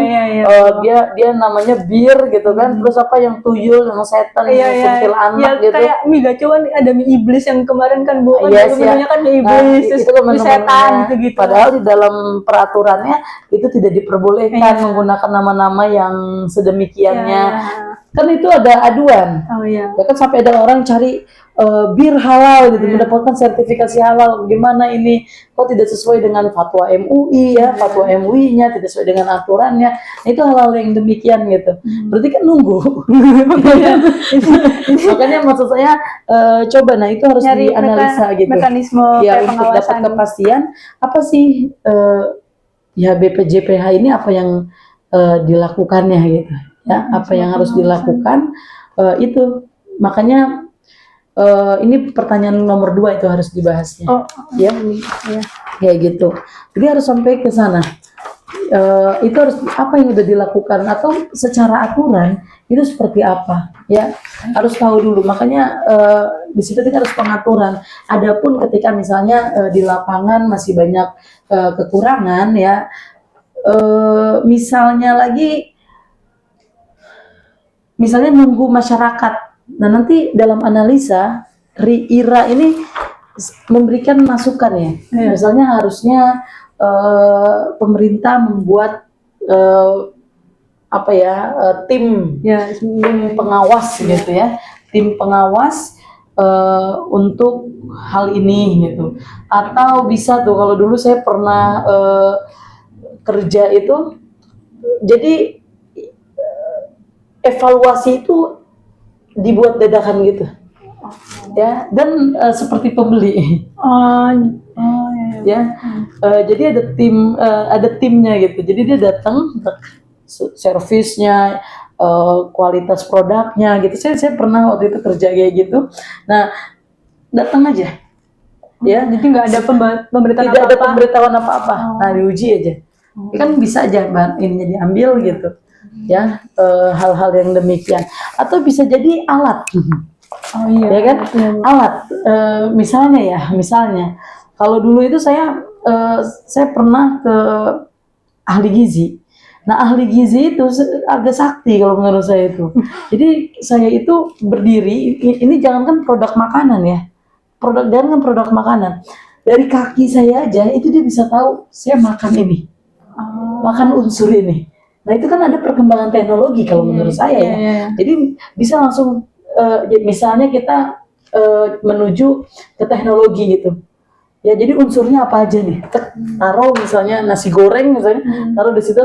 dia namanya bir gitu kan, terus apa yang tuyul, yang setan, yang kuntilanak gitu, kayak mie gacuan ada mie iblis yang kemarin kan Bu, sebenarnya kan mie iblis, itu mie setan gitu. Padahal di dalam peraturannya itu tidak diperbolehkan menggunakan nama-nama yang sedemikiannya. Kan itu ada aduan. Ya kan sampai ada orang cari bir halal gitu, mendapatkan sertifikasi halal. Gimana ini? Kok tidak sesuai dengan fatwa MUI ya? Fatwa MUI-nya tidak sesuai dengan aturannya. Nah, itu hal-hal yang demikian gitu. Berarti kan nunggu. Makanya maksud saya coba, nah itu harus dianalisa gitu. Mekanisme ya untuk dapat kepastian apa sih ya BPJPH ini apa yang dilakukannya gitu. Ya, apa yang harus dilakukan itu, makanya ini pertanyaan nomor 2 itu harus dibahasnya, kayak gitu. Jadi harus sampai ke sana. Itu harus apa yang udah dilakukan atau secara aturan itu seperti apa, ya harus tahu dulu. Makanya di situ kita harus pengaturan. Adapun ketika misalnya di lapangan masih banyak kekurangan, ya misalnya nunggu masyarakat. Nah, nanti dalam analisa IRA ini memberikan masukan ya. Misalnya harusnya pemerintah membuat tim pengawas gitu ya. Tim pengawas untuk hal ini gitu. Atau bisa tuh, kalau dulu saya pernah kerja itu, jadi evaluasi itu dibuat dadakan gitu. ya, dan seperti pembeli. Oh, oh ya. Ya, jadi ada timnya gitu. Jadi dia datang, servisnya, kualitas produknya gitu. Saya pernah waktu itu kerja kayak gitu. Nah, datang aja, ya. Jadi nggak ada pemberitahuan Tidak ada apa-apa. pemberitahuan apa-apa. Nah, diuji aja. Kan bisa aja bahan ininya diambil gitu. Ya, hal-hal yang demikian. Atau bisa jadi alat. Oh iya. Ya kan? Iya, Bu. Alat, misalnya kalau dulu itu saya pernah ke ahli gizi. Nah, ahli gizi itu agak sakti kalau menurut saya itu. Jadi saya itu berdiri, ini jangankan produk makanan ya, jangankan produk makanan, dari kaki saya aja itu dia bisa tahu saya makan ini, makan unsur ini. Nah, itu kan ada perkembangan teknologi kalau menurut saya ya. Jadi bisa langsung misalnya kita menuju ke teknologi gitu. Ya, jadi unsurnya apa aja nih? Taruh misalnya nasi goreng misalnya, taruh di situ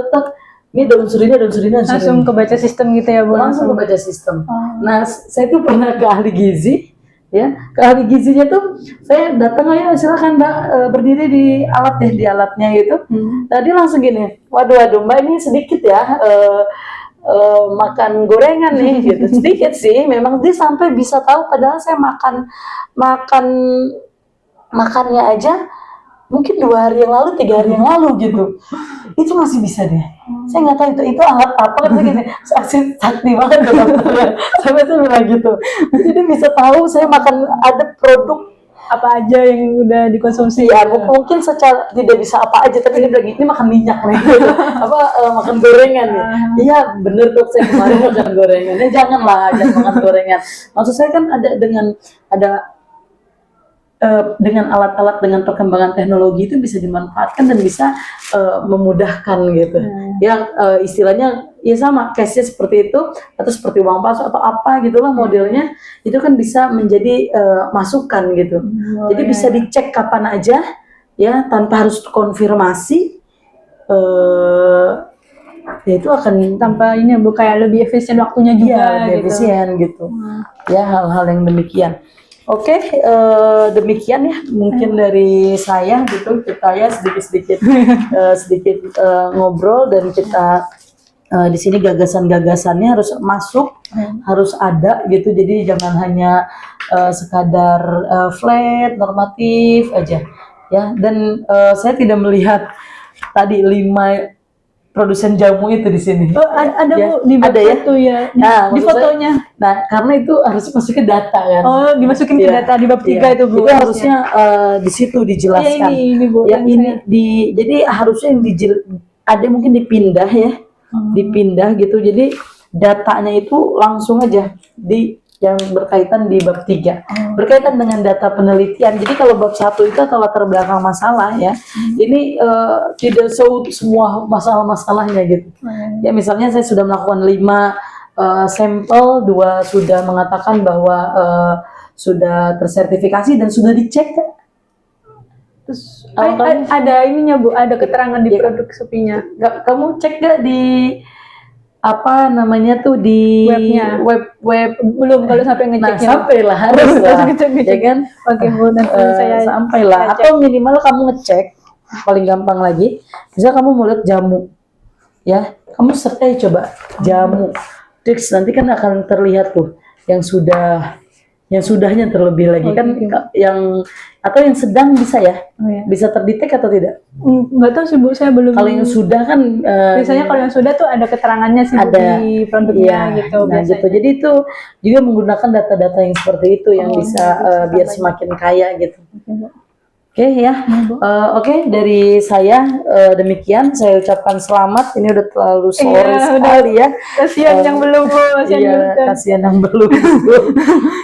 ini ada unsur ini, ada unsur ini, Langsung kebaca sistem gitu ya, Bu. langsung kebaca sistem. Nah, saya tuh pernah ke ahli gizi, ya, ke ahli gizinya tuh saya datang aja, silakan Mbak berdiri di alatnya gitu. Tadi langsung gini, waduh Mbak ini sedikit ya. Makan gorengan nih gitu, sedikit sih memang dia sampai bisa tahu, padahal saya makannya aja mungkin 2 hari yang lalu, 3 hari yang lalu gitu, itu masih bisa deh. Saya nggak tahu itu alat apa kan, gini sakti banget sampai saya bilang gitu. Jadi dia bisa tahu saya makan ada produk Apa aja yang udah dikonsumsi ya, mungkin secara tidak bisa apa aja, tapi dia bilang ini makan minyak nih gitu. Makan gorengan nih. Iya bener tuh, saya kemarin makan gorengan. Ya jangan makan gorengan. Maksud saya kan dengan alat-alat, dengan perkembangan teknologi itu bisa dimanfaatkan dan bisa memudahkan gitu. Yang istilahnya ya sama case-nya seperti itu, atau seperti uang palsu atau apa gitulah modelnya, itu kan bisa menjadi masukan gitu. Jadi bisa dicek kapan aja ya, tanpa harus konfirmasi. Ya itu akan tanpa ini, Bu, kayak lebih efisien waktunya juga lebih efisien gitu. Ya, hal-hal yang demikian. Oke, demikian ya mungkin dari saya gitu. Kita ya sedikit ngobrol, dan kita di sini gagasan-gagasannya harus masuk, harus ada gitu. Jadi jangan hanya sekadar flat normatif aja ya. Dan saya tidak melihat tadi 5 produsen jamu itu di sini. Oh, ada ya, Bu, di ada ya. Tuh ya. Nah, di fotonya. Karena itu harus masuk ke data kan. Oh, dimasukin ke data di bab 3 itu, Bu. Itu harusnya di situ dijelaskan. Ini Bu. Yang ini jadi harusnya yang ada mungkin dipindah ya. Dipindah gitu. Jadi datanya itu langsung aja yang berkaitan di bab 3. Berkaitan dengan data penelitian. Jadi kalau bab 1 itu atau latar belakang masalah ya. Ini tidak semua masalah-masalahnya gitu. Ya, misalnya saya sudah melakukan 5 sampel, 2 sudah mengatakan bahwa sudah tersertifikasi dan sudah dicek. Terus ada ininya, Bu, ada keterangan di produk Shopee-nya. Kamu cek gak di apa namanya tuh di webnya? Web belum, kalau sampai ngeceknya. Nah, sampailah harus lah, ya kan? Oke, Bu, nanti saya sampailah, atau minimal kamu ngecek, paling gampang lagi, bisa kamu mau lihat jamu, ya, kamu sertai coba jamu, terus nanti kan akan terlihat tuh yang sudahnya terlebih lagi kan, yang atau yang sedang bisa ya, bisa terdetek atau tidak? Nggak tahu sih, Bu, saya belum. Kalau yang sudah kan biasanya kalau yang sudah tuh ada keterangannya sih, Bu, di produknya gitu. Nah gitu, jadi itu juga menggunakan data-data yang seperti itu yang bisa biar semakin kaya gitu. Oke ya, oke, dari saya demikian. Saya ucapkan selamat. Ini udah terlalu sore sekali ya. Kasihan yang belum, Bu. Kasihan yang belum.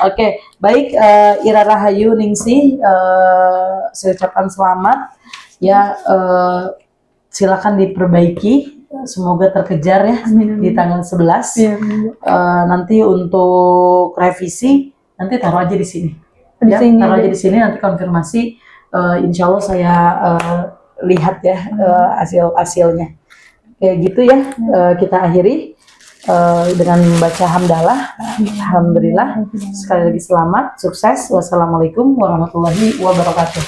Oke, baik, Ira Rahayu Ningsih, saya ucapkan selamat. Ya, silakan diperbaiki. Semoga terkejar ya. Amin. Di tanggal 11. Nanti untuk revisi nanti taruh aja di sini. Taruh aja di sini, nanti konfirmasi. Insya Allah saya lihat ya hasilnya. Kayak gitu ya, kita akhiri. dengan membaca hamdalah. Alhamdulillah. Sekali lagi selamat, sukses. Wassalamualaikum warahmatullahi wabarakatuh.